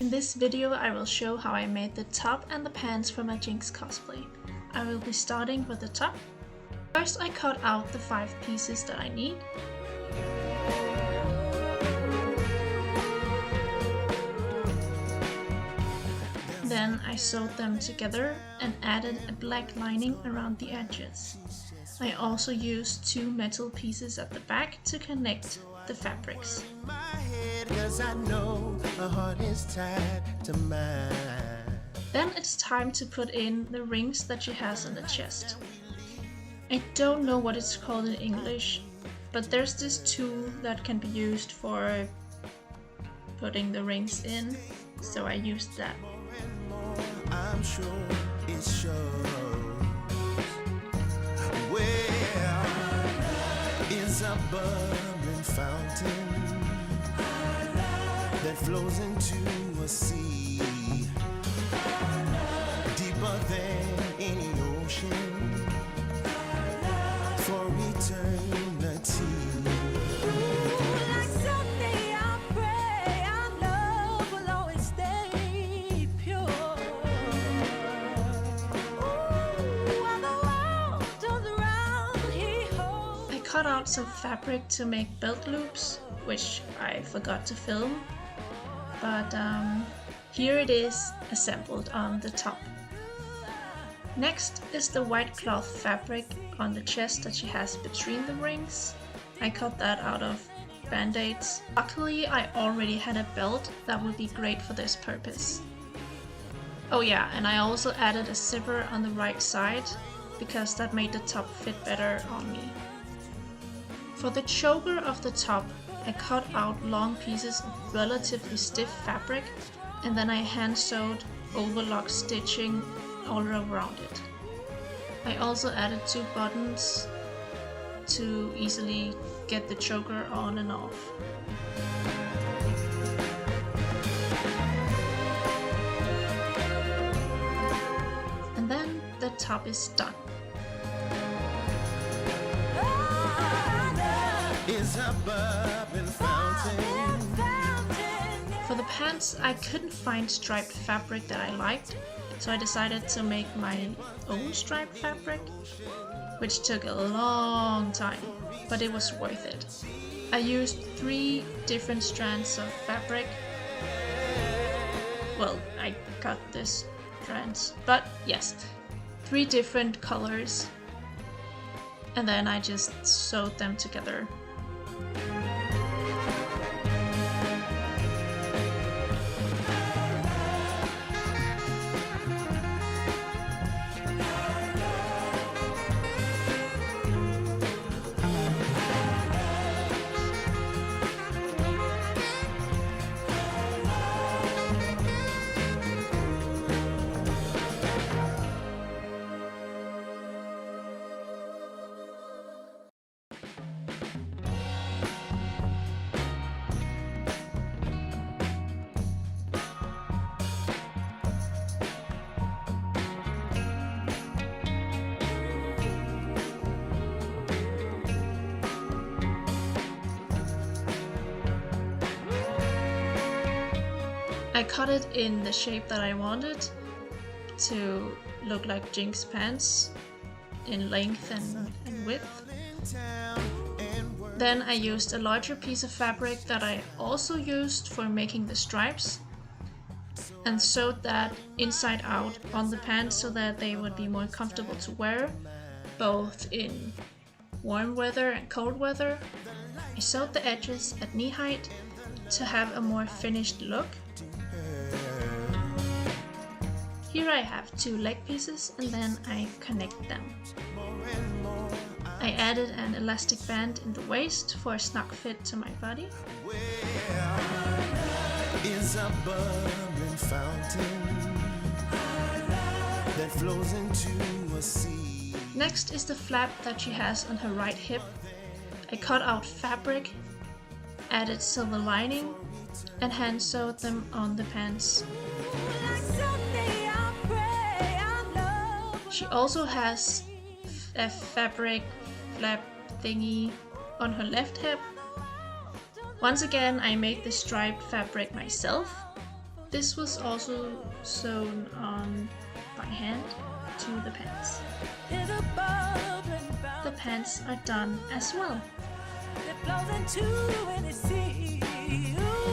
In this video I will show how I made the top and the pants for my Jinx cosplay. I will be starting with the top. First I cut out the 5 pieces that I need. Then I sewed them together and added a black lining around the edges. I also used 2 metal pieces at the back to connect the fabrics. Then it's time to put in the rings that she has on the chest. I don't know what it's called in English, but there's this tool that can be used for putting the rings in, so I used that. I'm sure it shows. Where is a bubbling fountain that flows into a sea deeper than any ocean for eternity. Cut out some fabric to make belt loops, which I forgot to film, but here it is assembled on the top. Next is the white cloth fabric on the chest that she has between the rings. I cut that out of band-aids. Luckily I already had a belt that would be great for this purpose. Oh yeah, and I also added a zipper on the right side because that made the top fit better on me. For the choker of the top, I cut out long pieces of relatively stiff fabric and then I hand sewed overlock stitching all around it. I also added 2 buttons to easily get the choker on and off. And then the top is done. For the pants, I couldn't find striped fabric that I liked, so I decided to make my own striped fabric, which took a long time, but it was worth it. I used 3 different strands of fabric. Well, I cut this strands, but yes, 3 different colors, and then I just sewed them together. I cut it in the shape that I wanted to look like Jinx pants in length and width. Then I used a larger piece of fabric that I also used for making the stripes and sewed that inside out on the pants so that they would be more comfortable to wear, both in warm weather and cold weather. I sewed the edges at knee height to have a more finished look. Here I have 2 leg pieces and then I connect them. I added an elastic band in the waist for a snug fit to my body. Is a bubbling fountain that flows into a sea. Next is the flap that she has on her right hip. I cut out fabric, added silver lining, and hand sewed them on the pants. She also has a fabric flap thingy on her left hip. Once again, I made the striped fabric myself. This was also sewn on by hand to the pants. The pants are done as well. It flows into any sea.